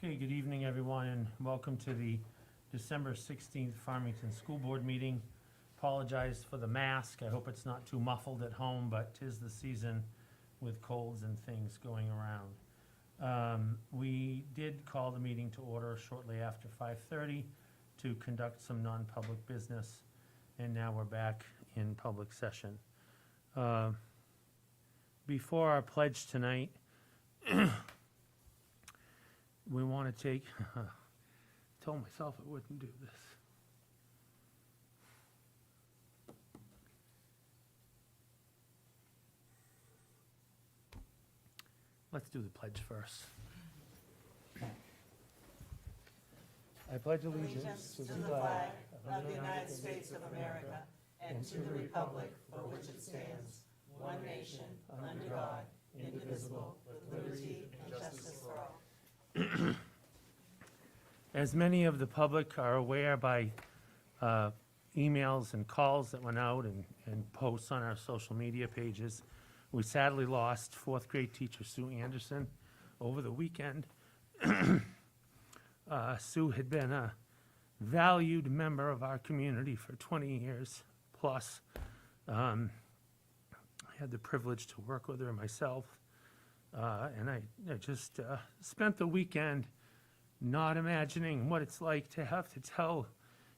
Okay, good evening, everyone, and welcome to the December 16th Farmington School Board meeting. Apologize for the mask. I hope it's not too muffled at home, but 'tis the season with colds and things going around. We did call the meeting to order shortly after 5:30 to conduct some non-public business, and now we're back in public session. Before our pledge tonight, we want to take, told myself I wouldn't do this. Let's do the pledge first. I pledge allegiance to the flag of the United States of America and to the republic for which it stands, one nation, under God, indivisible, with liberty and justice for all. As many of the public are aware by emails and calls that went out and posts on our social media pages, we sadly lost fourth grade teacher Sue Anderson over the weekend. Sue had been a valued member of our community for 20 years plus. I had the privilege to work with her myself. And I just spent the weekend not imagining what it's like to have to tell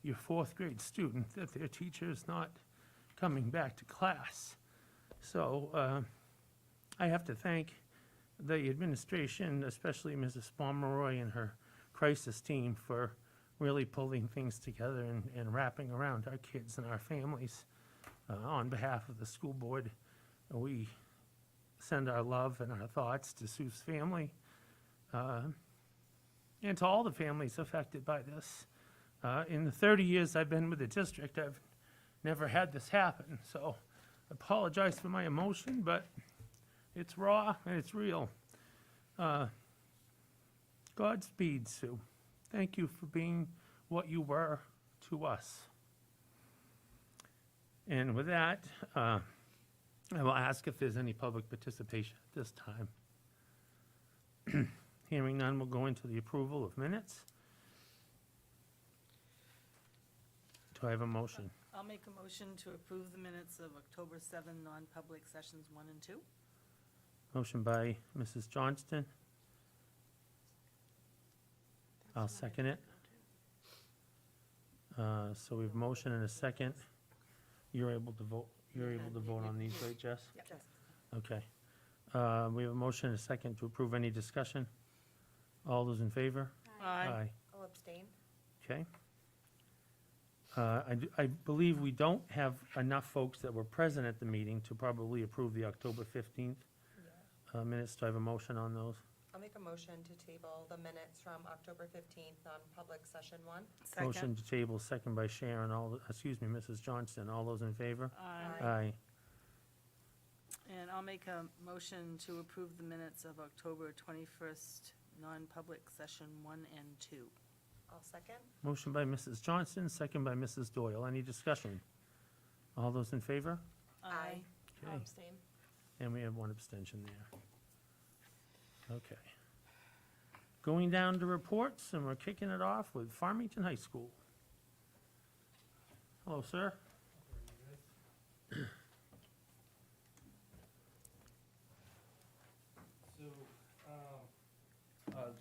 your fourth grade student that their teacher is not coming back to class. So I have to thank the administration, especially Mrs. Pomeroy and her crisis team, for really pulling things together and wrapping around our kids and our families. On behalf of the school board, we send our love and our thoughts to Sue's family, and to all the families affected by this. In the 30 years I've been with the district, I've never had this happen, so I apologize for my emotion, but it's raw and it's real. Godspeed, Sue. Thank you for being what you were to us. And with that, I will ask if there's any public participation at this time. Hearing none, we'll go into the approval of minutes. Do I have a motion? I'll make a motion to approve the minutes of October 7 non-public sessions 1 and 2. Motion by Mrs. Johnston. I'll second it. So we have a motion and a second. You're able to vote on these, right, Jess? Yes. Okay. We have a motion and a second to approve. Any discussion? All those in favor? Aye. I'll abstain. Okay. I believe we don't have enough folks that were present at the meeting to probably approve the October 15th Yeah. minutes. Do I have a motion on those? I'll make a motion to table the minutes from October 15th on public session 1. Motion Second. to table, second by Sharon, Mrs. Johnston. All those in favor? Aye. Aye. And I'll make a motion to approve the minutes of October 21st non-public session 1 and 2. I'll second. Motion by Mrs. Johnston, second by Mrs. Doyle. Any discussion? All those in favor? Aye. I'll Okay. abstain. And we have one abstention there. Okay. Going down to reports, and we're kicking it off with Farmington High School. Hello, sir. So,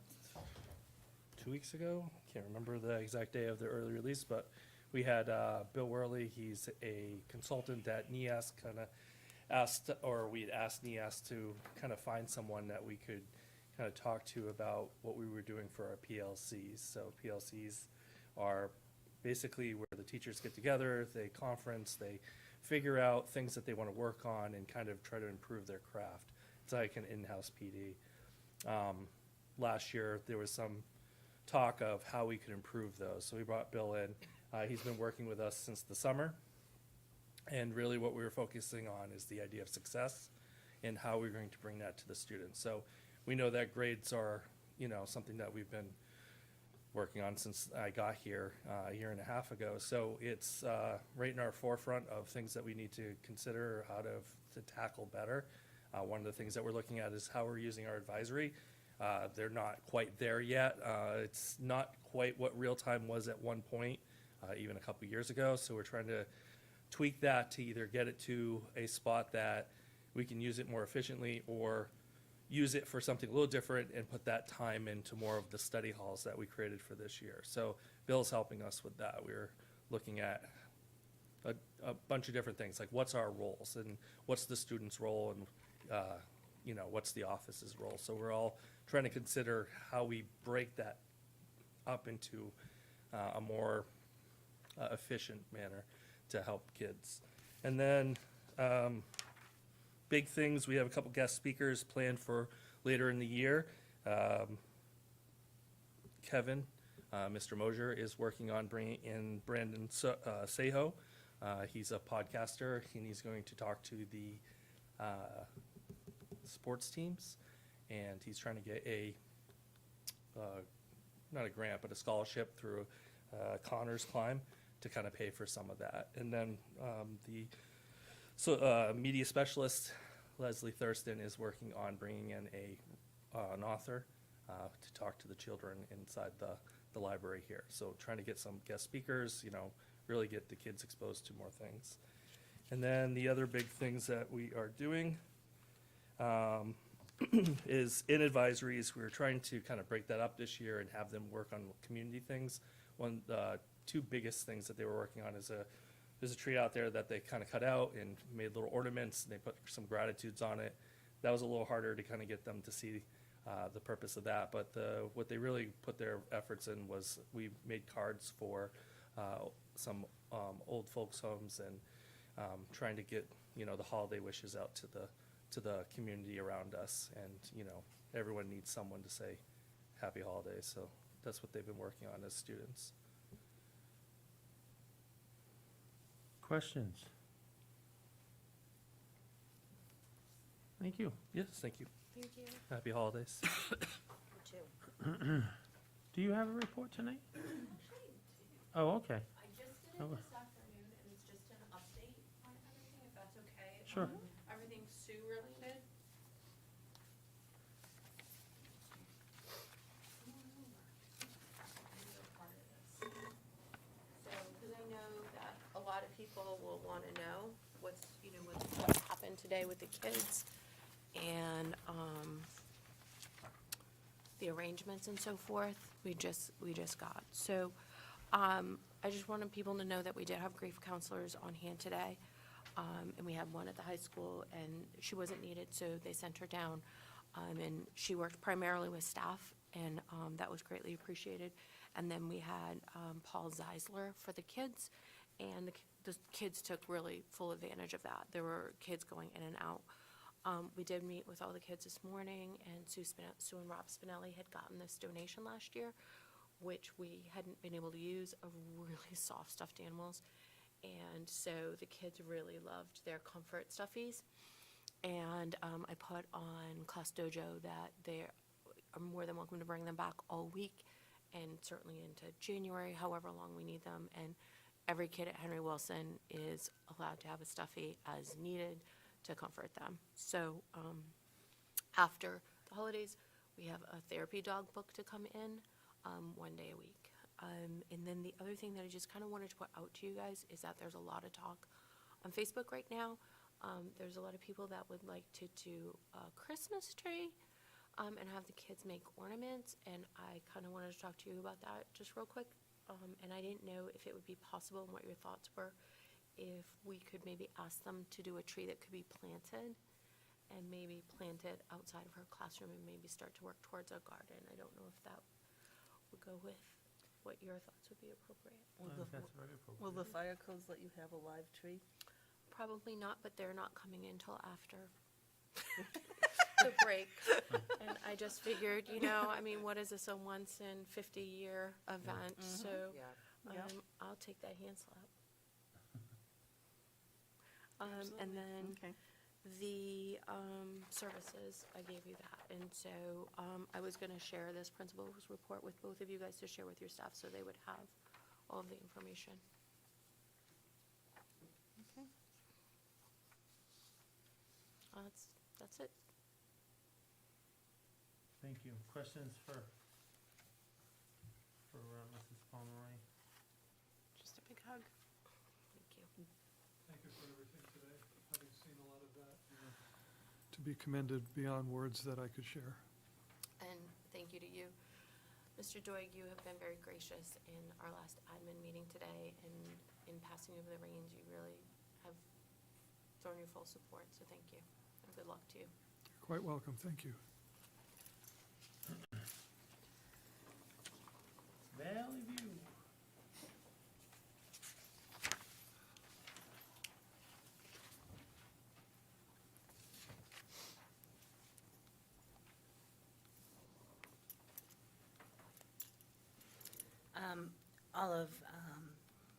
2 weeks ago, can't remember the exact day of the early release, but we had Bill Worley. He's a consultant at NEAS, kind of asked, or we'd asked NEAS to kind of find someone that we could kind of talk to about what we were doing for our PLCs. So PLCs are basically where the teachers get together, they conference, they figure out things that they want to work on and kind of try to improve their craft. It's like an in-house PD. Last year, there was some talk of how we could improve those. So we brought Bill in. He's been working with us since the summer. And really what we were focusing on is the idea of success and how we're going to bring that to the students. So we know that grades are, something that we've been working on since I got here a year and a half ago. So it's right in our forefront of things that we need to consider how to tackle better. One of the things that we're looking at is how we're using our advisory. They're not quite there yet. It's not quite what real time was at one point, even a couple years ago. So we're trying to tweak that to either get it to a spot that we can use it more efficiently or use it for something a little different and put that time into more of the study halls that we created for this year. So Bill's helping us with that. We're looking at a bunch of different things, like what's our roles and what's the student's role and, what's the office's role. So we're all trying to consider how we break that up into a more efficient manner to help kids. And then big things, we have a couple guest speakers planned for later in the year. Kevin, Mr. Mosier, is working on bringing in Brandon Seho. He's a podcaster, and he's going to talk to the sports teams, and he's trying to get not a grant, but a scholarship through Connors Climb to kind of pay for some of that. And then media specialist Leslie Thurston is working on bringing in an author to talk to the children inside the library here. So trying to get some guest speakers, really get the kids exposed to more things. And then the other big things that we are doing is in advisories. We're trying to kind of break that up this year and have them work on community things. Two biggest things that they were working on is there's a tree out there that they kind of cut out and made little ornaments, and they put some gratitudes on it. That was a little harder to kind of get them to see the purpose of that. But what they really put their efforts in was we made cards for some old folks' homes and trying to get the holiday wishes out to the community around us. And everyone needs someone to say happy holidays. So that's what they've been working on as students. Questions? Thank you. Yes, thank you. Thank you. Happy holidays. Do you have a report tonight? Oh, okay. I just did Oh. it this afternoon, and it's just an update on everything, if that's okay. Sure. Everything's Sue related. Part of this. So, because I know that a lot of people will want to know what's happened today with the kids and the arrangements and so forth. We just got. So, I just wanted people to know that we did have grief counselors on hand today. And we had one at the high school, and she wasn't needed, so they sent her down. And she worked primarily with staff, and that was greatly appreciated. And then we had Paul Zeisler for the kids, and the kids took really full advantage of that. There were kids going in and out. We did meet with all the kids this morning, and Sue and Rob Spinelli had gotten this donation last year, which we hadn't been able to use, of really soft stuffed animals. And so the kids really loved their comfort stuffies. And I put on Class Dojo that they are more than welcome to bring them back all week and certainly into January, however long we need them. And every kid at Henry Wilson is allowed to have a stuffy as needed to comfort them. So after the holidays, we have a therapy dog book to come in 1 day a week. And then the other thing that I just kind of wanted to put out to you guys is that there's a lot of talk on Facebook right now. There's a lot of people that would like to do a Christmas tree and have the kids make ornaments, and I kind of wanted to talk to you about that just real quick. And I didn't know if it would be possible and what your thoughts were, if we could maybe ask them to do a tree that could be planted and maybe plant it outside of her classroom and maybe start to work towards a garden. I don't know if that would go with what your thoughts would be appropriate. Will I think the- that's very appropriate. Will the fire codes let you have a live tree? Probably not, but they're not coming in till after the break. And I just figured, what is this, a once in 50-year event? So Yeah. I'll take that hand slap. And then Okay. the services, I gave you that. And so I was going to share this principal's report with both of you guys to share with your staff so they would have all of the information. Okay. That's it. Thank Thank you. Questions for Mrs. Pomeroy? Just a big hug. Thank you. Thank you for everything today, having seen a lot of that. To be commended beyond words that I could share. And thank you to you. Mr. Doig, you have been very gracious in our last admin meeting today, and in passing over the reins, you really have thrown your full support, so thank you, and good luck to you. You're quite welcome, thank you. Valley View.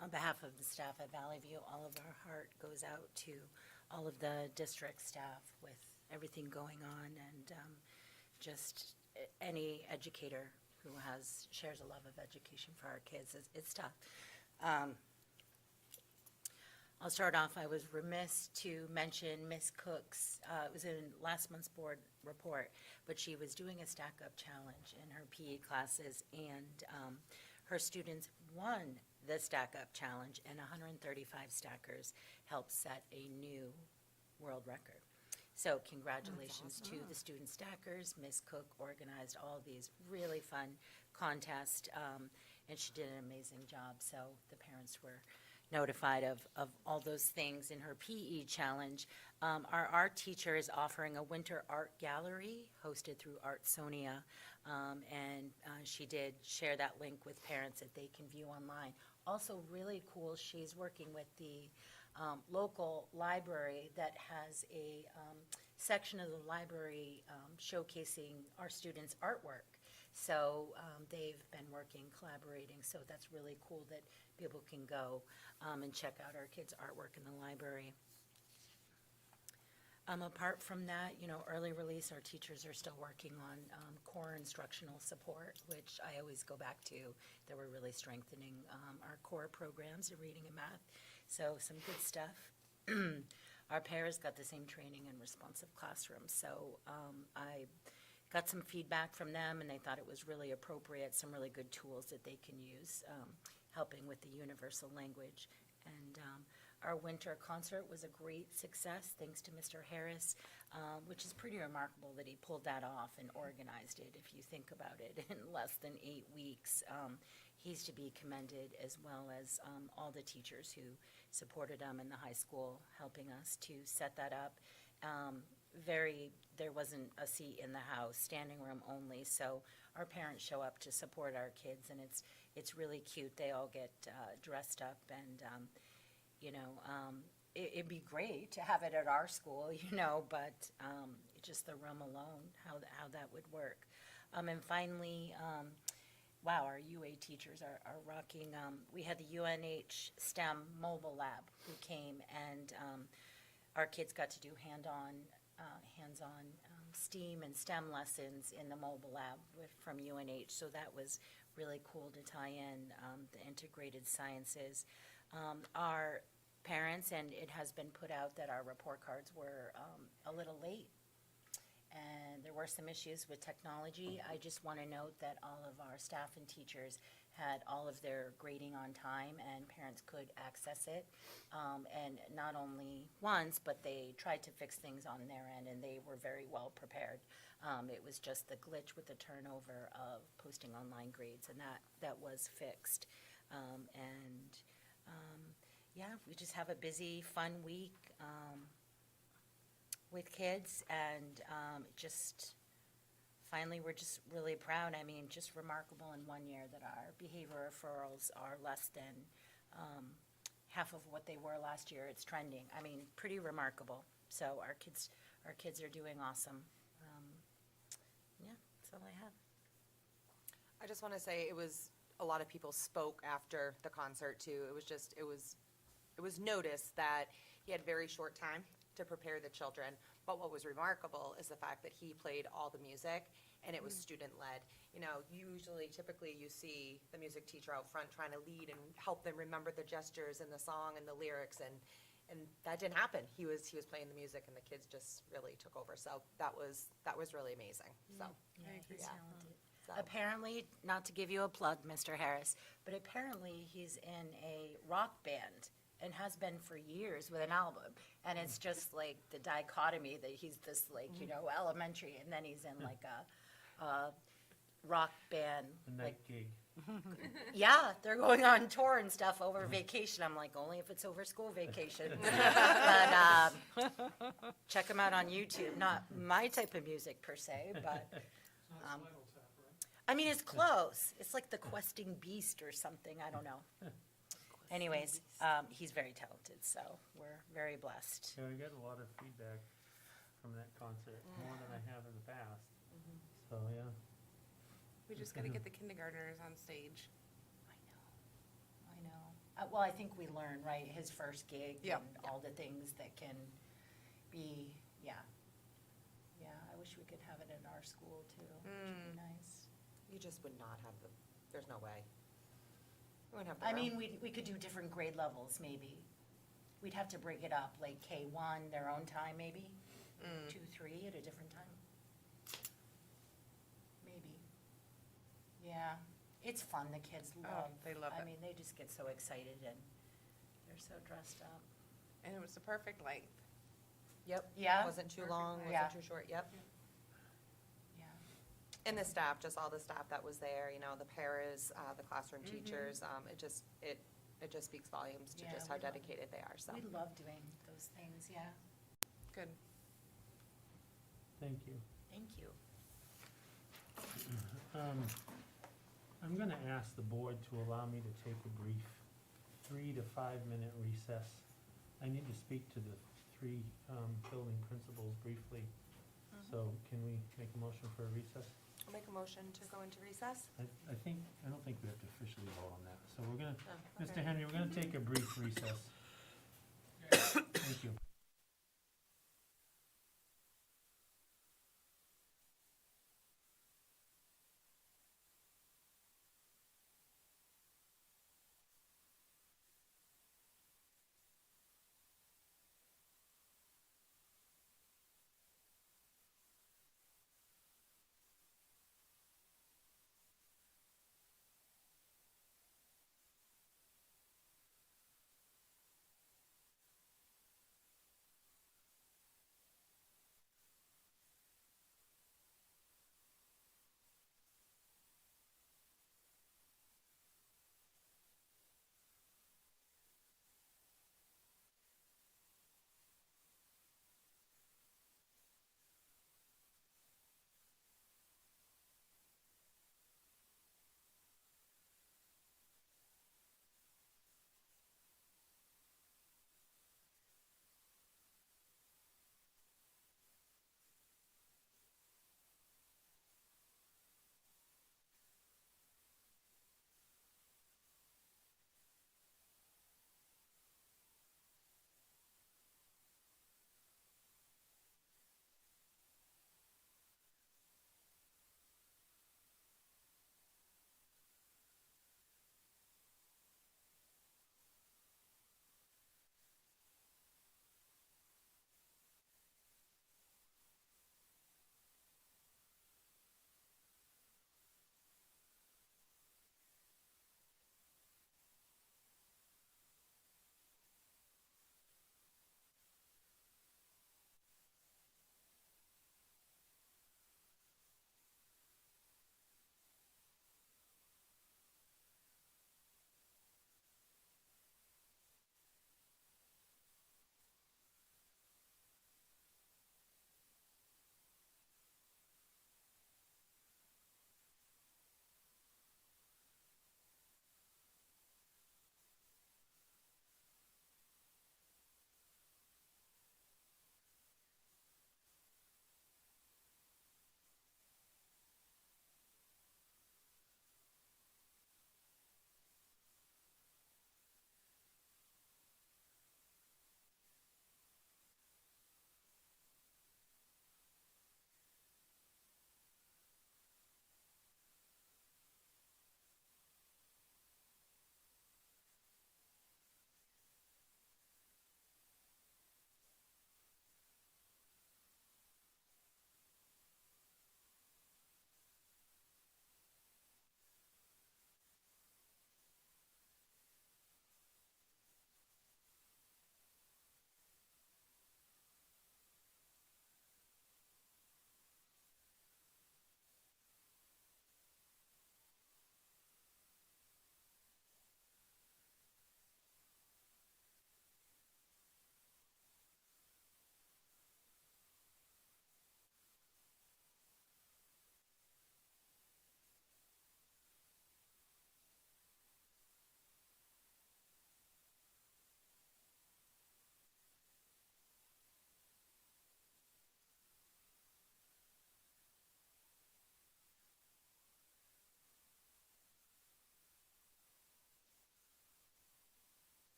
On behalf of the staff at Valley View, all of our heart goes out to all of the district staff with everything going on, and just any educator who shares a love of education for our kids. It's tough. I'll start off, I was remiss to mention Miss Cook's, it was in last month's board report, but she was doing a stack-up challenge in her PE classes, and her students won the stack-up challenge, and 135 stackers helped set a new world record. So congratulations to the student stackers. Ms. Cook organized all these really fun contests, and she did an amazing job. So the parents were notified of all those things in her PE challenge. Our art teacher is offering a winter art gallery hosted through Artsonia, and she did share that link with parents that they can view online. Also really cool, she's working with the local library that has a section of the library showcasing our students' artwork. So they've been working, collaborating, so that's really cool that people can go and check out our kids' artwork in the library. Apart from that, early release, our teachers are still working on core instructional support, which I always go back to, that we're really strengthening our core programs in reading and math. So some good stuff. Our pairs got the same training in responsive classrooms, so I got some feedback from them, and they thought it was really appropriate, some really good tools that they can use, helping with the universal language. And our winter concert was a great success, thanks to Mr. Harris, which is pretty remarkable that he pulled that off and organized it, if you think about it, in less than 8 weeks. He's to be commended, as well as all the teachers who supported him in the high school, helping us to set that up. There wasn't a seat in the house, standing room only, so our parents show up to support our kids, and it's really cute. They all get dressed up, and it'd be great to have it at our school, but just the room alone, how that would work. And finally, wow, our UA teachers are rocking. We had the UNH STEM mobile lab who came, and our kids got to do hands-on STEAM and STEM lessons in the mobile lab from UNH. So that was really cool to tie in the integrated sciences. Our parents, and it has been put out that our report cards were a little late, and there were some issues with technology. I just want to note that all of our staff and teachers had all of their grading on time, and parents could access it, and not only once, but they tried to fix things on their end, and they were very well prepared. It was just the glitch with the turnover of posting online grades, and that was fixed. Yeah, we just have a busy, fun week with kids, and just finally, we're just really proud. I mean, just remarkable in 1 year that our behavior referrals are less than half of what they were last year. It's trending. I mean, pretty remarkable. So our kids are doing awesome. Yeah, that's all I have. I just want to say a lot of people spoke after the concert too. It was noticed that he had very short time to prepare the children. But what was remarkable is the fact that he played all the music, and it was student-led. Typically you see the music teacher out front trying to lead and help them remember the gestures and the song and the lyrics, and and that didn't happen. He was playing the music and the kids just really took over. So that was really amazing. So, Yeah, he's Yeah. talented. so. Apparently, not to give you a plug, Mr. Harris, but apparently he's in a rock band and has been for years with an album. And it's just like the dichotomy that he's this like, elementary, and then he's in like a rock band. A Like, night gig. yeah, they're going on tour and stuff over vacation. I'm like, only if it's over school vacation. But check them out on YouTube. Not my type of music per se, but It's not Spinal Tap, right? I mean, it's close. It's like the questing beast or something. I don't know. Anyways, he's very talented, so we're very blessed. Yeah, we got a lot of feedback from that concert, more than I have in the past. So, yeah. We just gotta get the kindergartners on stage. I know. Well, I think we learn, right, his first gig Yep. and all the things that can be, yeah. Yeah, I wish we could have it at our school too, which would be nice. You just would not have there's no way. We wouldn't have the I room. mean, we could do different grade levels, maybe. We'd have to break it up, like K1, their own time, maybe? 2, 3 at a different time? Maybe. Yeah, it's fun, the kids love. they love I it. mean, they just get so excited and they're so dressed up. And it was the perfect length. Yep. Yeah? Wasn't too long, Yeah. wasn't too short, yep. Yeah. And the staff, just all the staff that was there, the paras, the classroom teachers, it just speaks volumes to Yeah, just how we love it. dedicated they are, so. We love doing those things, yeah. Good. Thank you. Thank you. I'm going to ask the board to allow me to take a brief 3 to 5 minute recess. I need to speak to the 3 building principals briefly. So can we make a motion for a recess? I'll make a motion to go into recess. I don't think we have to officially vote on that. So we're gonna, Oh, Mr. okay. Henry, we're gonna take a brief recess. Thank you.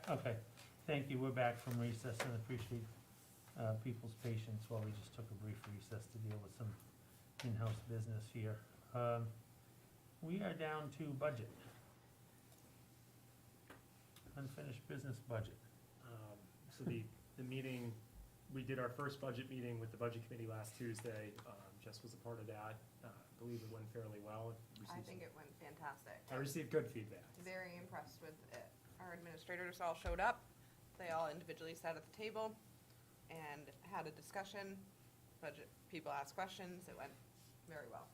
back? Okay, thank you, we're back from recess and appreciate people's patience while we just took a brief recess to deal with some in-house business here. We are down to budget. Unfinished business budget. So the meeting, we did our first budget meeting with the budget committee last Tuesday. Jess was a part of that. I believe it went fairly well. I think it went fantastic. I received good feedback. Very impressed with it. Our administrators all showed up. They all individually sat at the table and had a discussion. Budget, people asked questions. It went very well.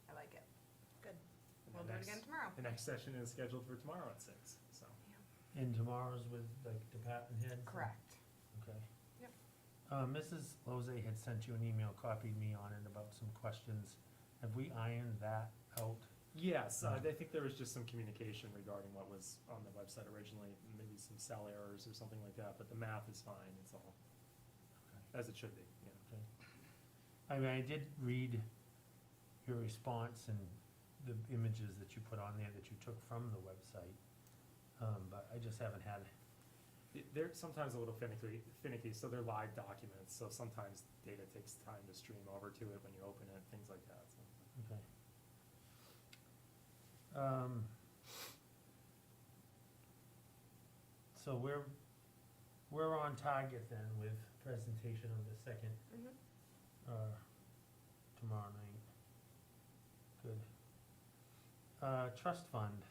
I like it. Good. And We'll the do it next- again tomorrow. The next session is scheduled for tomorrow at 6, so. And tomorrow's with like department heads? Correct. Okay. Yep. Mrs. Lozay had sent you an email, copied me on it about some questions. Have we ironed that out? Yes, I think there was just some communication regarding what was on the website originally, maybe some cell errors or something like that, but the math is fine, it's all, as it should be, yeah. Okay. I mean, I did read your response and the images that you put on there that you took from the website, but I just haven't had, They're sometimes a little finicky, so they're live documents, so sometimes data takes time to stream over to it when you open it, things like that, so. okay. So we're on target then with presentation of the second, Mhm. tomorrow night. Good. Trust fund.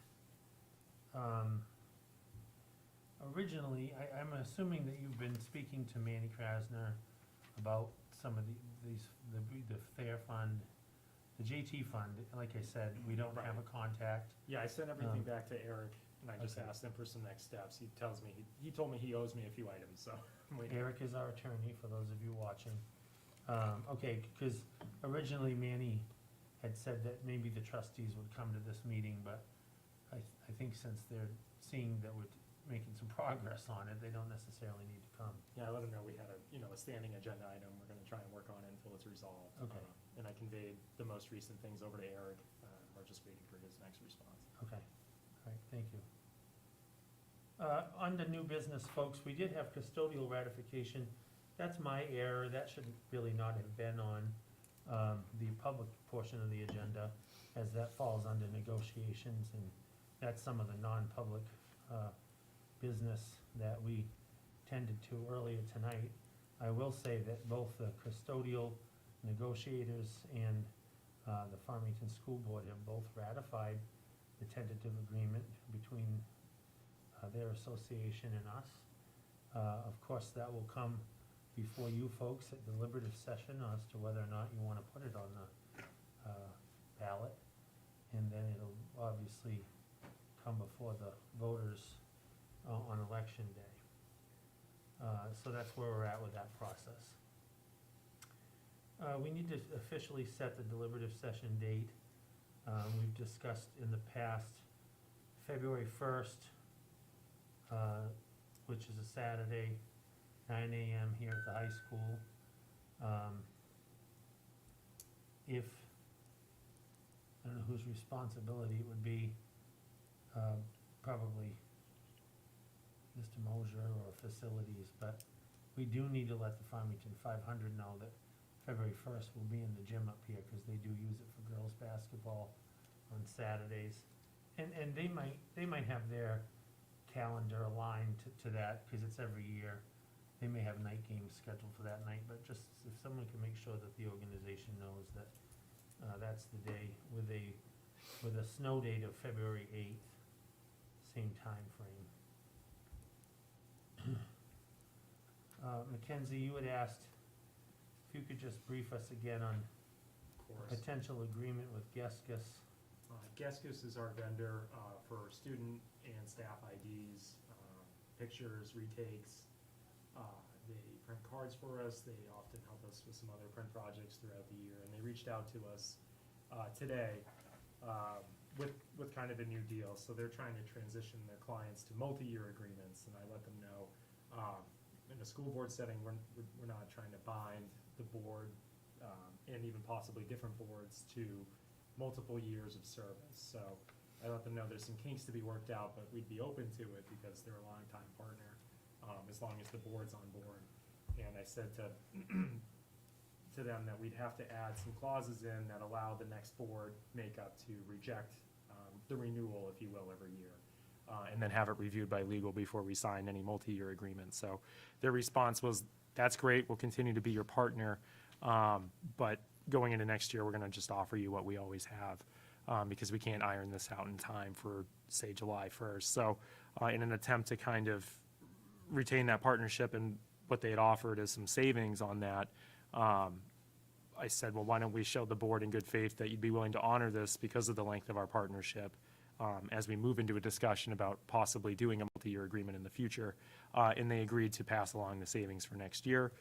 Originally, I'm assuming that you've been speaking to Manny Krasner about some of the fair fund, the JT fund. Like I said, we don't have a contact. Yeah, I sent everything back to Eric, and I just Okay. asked him for some next steps. He tells me, he told me he owes me a few items, so I'm waiting. Eric is our attorney, for those of you watching. Okay, because originally Manny had said that maybe the trustees would come to this meeting, but I think since they're seeing that we're making some progress on it, they don't necessarily need to come. Yeah, I let him know we had a standing agenda item. We're gonna try and work on it until it's resolved. Okay. And I conveyed the most recent things over to Eric. We're just waiting for his next response. Okay, all right, thank you. Under new business, folks, we did have custodial ratification. That's my error, that should really not have been on the public portion of the agenda, as that falls under negotiations, and that's some of the non-public business that we tended to earlier tonight. I will say that both the custodial negotiators and the Farmington School Board have both ratified the tentative agreement between their association and us. Of course, that will come before you folks at deliberative session as to whether or not you want to put it on the ballot. And then it'll obviously come before the voters on election day. So that's where we're at with that process. We need to officially set the deliberative session date. We've discussed in the past February 1st, which is a Saturday, 9 a.m. here at the high school. If, I don't know whose responsibility it would be, probably Mr. Mosier or facilities, but we do need to let the Farmington 500 know that February 1st will be in the gym up here, because they do use it for girls' basketball on Saturdays. And they might have their calendar aligned to that, because it's every year. They may have night games scheduled for that night, but just if someone can make sure that the organization knows that that's the day with a snow date of February 8th, same time frame. Mackenzie, you had asked if you could just brief us again on Of course. potential agreement with Geskus. Geskus is our vendor for student and staff IDs, pictures, retakes. They print cards for us. They often help us with some other print projects throughout the year. And they reached out to us today with kind of a new deal. So they're trying to transition their clients to multi-year agreements, and I let them know in a school board setting, we're not trying to bind the board and even possibly different boards to multiple years of service. So I let them know there's some kinks to be worked out, but we'd be open to it because they're a longtime partner, as long as the board's on board. And I said to, to them that we'd have to add some clauses in that allow the next board makeup to reject, the renewal, if you will, every year. And then have it reviewed by legal before we sign any multi-year agreement. So their response was, that's great, we'll continue to be your partner, but going into next year, we're gonna just offer you what we always have, because we can't iron this out in time for, say, July 1st. So in an attempt to kind of retain that partnership and what they had offered as some savings on that, I said, well, why don't we show the board in good faith that you'd be willing to honor this because of the length of our partnership, as we move into a discussion about possibly doing a multi-year agreement in the future. And they agreed to pass along the savings for next year.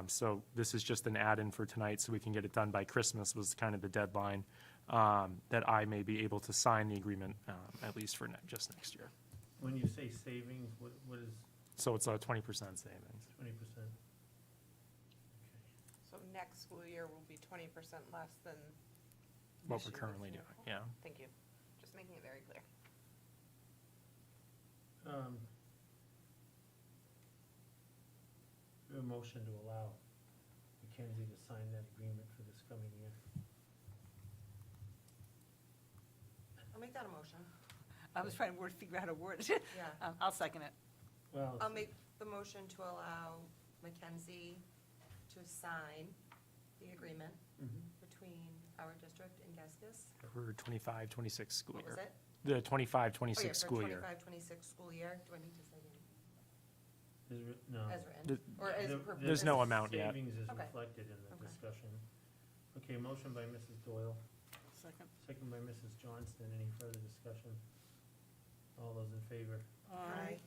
So this is just an add-in for tonight, so we can get it done by Christmas was kind of the deadline, that I may be able to sign the agreement, at least for just next year. When you say savings, what is So it's a 20% savings. 20%? So next school year will be 20% less than What this we're year currently with doing, funeral. yeah. Thank you. Just making it very clear. A motion to allow Mackenzie to sign that agreement for this coming year. I'll make that a motion. I was trying to figure out how to word it. Yeah. I'll second it. Well, I'll make the motion to allow Mackenzie to sign the agreement mhm. between our district and Geskus. For 25, 26 school What was year. it? The 25, Oh, yeah, 26 school year. For 25, 26 school year. Do I need to say it No. as written? The- Or as The- per- There's as- no amount yet. Savings is Okay. reflected in the Okay. discussion. Okay, motion by Mrs. Doyle, Second. second by Mrs. Johnston. Any further discussion? All those in favor? Aye.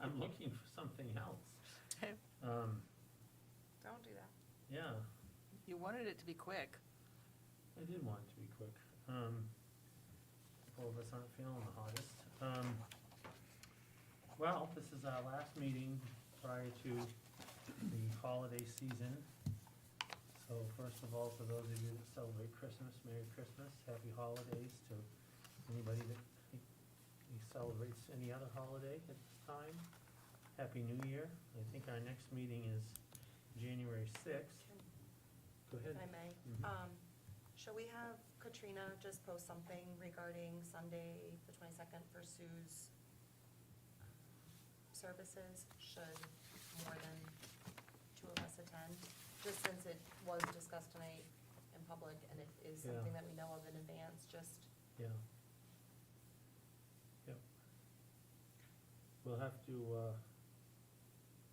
I'm looking for something else. Okay. Don't do that. Yeah, You wanted it to be quick. I did want it to be quick. All of us aren't feeling the hottest. Well, this is our last meeting prior to the holiday season. So first of all, for those of you that celebrate Christmas, Merry Christmas, Happy Holidays. To anybody that celebrates any other holiday at this time, Happy New Year. I think our next meeting is January 6th. Go ahead. If I may. Mhm. Shall we have Katrina just post something regarding Sunday, the 22nd, for Sue's services, should more than two of us attend? Just since it was discussed tonight in public, and it is Yeah. something that we know of in advance, just, Yeah. Yep. We'll have to,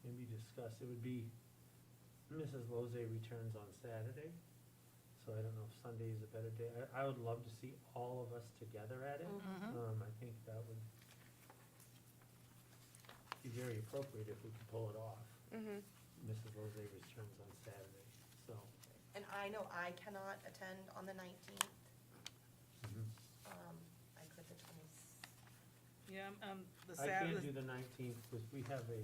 maybe discuss, it would be, Mrs. Lozay returns on Saturday, so I don't know if Sunday is a better day. I would love to see all of us together at it. Mm-hmm. I think that would be very appropriate if we could pull it off. Mm-hmm. Mrs. Lozay returns on Saturday, so. and I know I cannot attend on the 19th. I could the 20th. Yeah, the I can't do Saturday, the 19th, because we have a,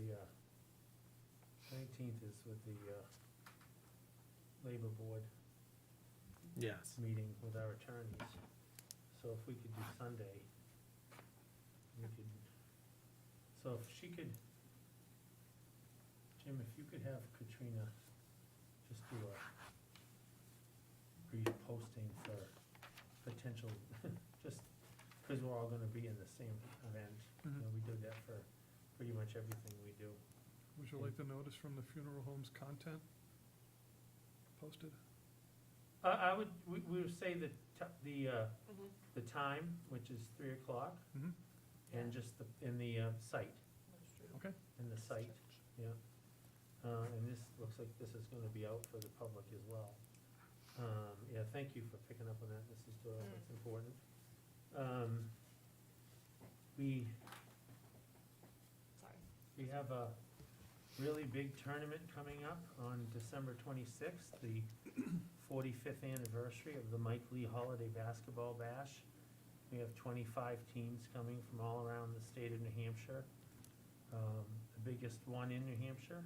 19th is with the Labor Board Yes. meeting with our attorneys. So if we could do Sunday, we could, so if she could, Jim, if you could have Katrina just do a brief posting for potential, just, because we're all gonna be in the same event. You know, we do that for pretty much everything we do. Would you like the notice from the funeral home's content posted? I would, we would say the, Mm-hmm. the time, which is 3 o'clock, Mhm. and just the, in the site, Okay. in the site, yeah. And this, looks like this is gonna be out for the public as well. Yeah, thank you for picking up on that, Mrs. Doyle, that's important. We, Sorry. we have a really big tournament coming up on December 26th, the 45th anniversary of the Mike Lee Holiday Basketball Bash. We have 25 teams coming from all around the state of New Hampshire. The biggest one in New Hampshire.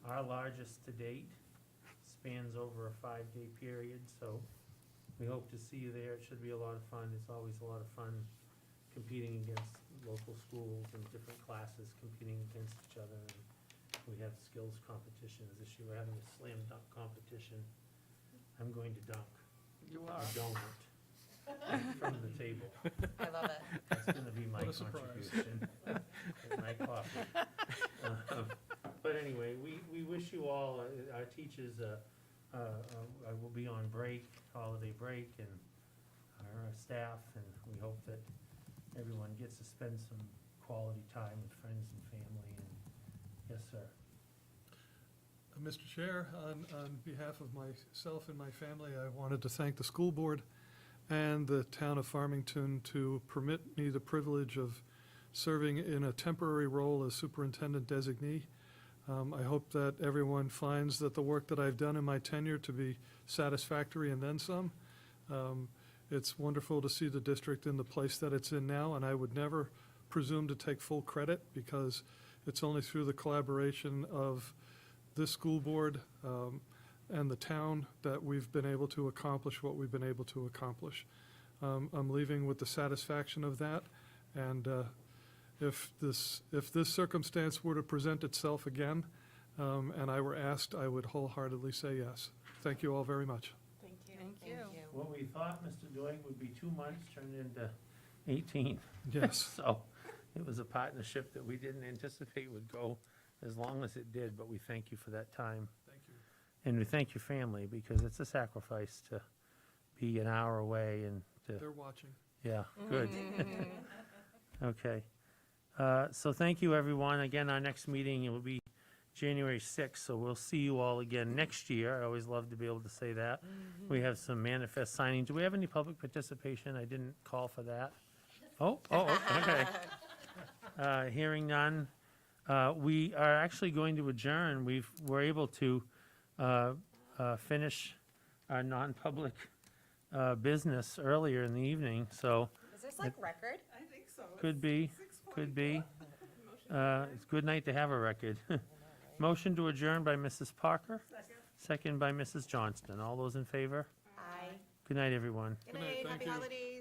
Our largest to date spans over a 5-day period, so we hope to see you there. It should be a lot of fun. It's always a lot of fun competing against local schools and different classes competing against each other. And we have skills competitions this year. We're having a slam dunk competition. I'm going to dunk You a are. donut from the table. I love it. That's gonna be my What a surprise. contribution, and my coffee. But anyway, we wish you all, our teachers, will be on break, holiday break, and our staff, and we hope that everyone gets to spend some quality time with friends and family, and, yes, sir. Mr. Chair, on behalf of myself and my family, I wanted to thank the school board and the town of Farmington to permit me the privilege of serving in a temporary role as superintendent designee. I hope that everyone finds that the work that I've done in my tenure to be satisfactory and then some. It's wonderful to see the district in the place that it's in now, and I would never presume to take full credit because it's only through the collaboration of this school board and the town that we've been able to accomplish what we've been able to accomplish. I'm leaving with the satisfaction of that, and if this circumstance were to present itself again, and I were asked, I would wholeheartedly say yes. Thank you all very much. Thank you. Thank you. What we thought, Mr. Dwight, would be 2 months turned into 18. Yes. So it was a partnership that we didn't anticipate would go as long as it did, but we thank you for that time. Thank you. And we thank your family, because it's a sacrifice to be an hour away and to, They're watching. yeah, good. Okay. So thank you, everyone. Again, our next meeting, it will be January 6th, so we'll see you all again next year. I always love to be able to say that. We have some manifest signing. Do we have any public participation? I didn't call for that. Oh, okay. Hearing none. We are actually going to adjourn. We're able to finish our non-public business earlier in the evening, so Is this like record? I think so. could be, could be. It's a good night to have a record. Motion to adjourn by Mrs. Parker, second by Mrs. Johnston. All those in favor? Aye. Good night, everyone. Good Good night, night, thank happy you. holidays.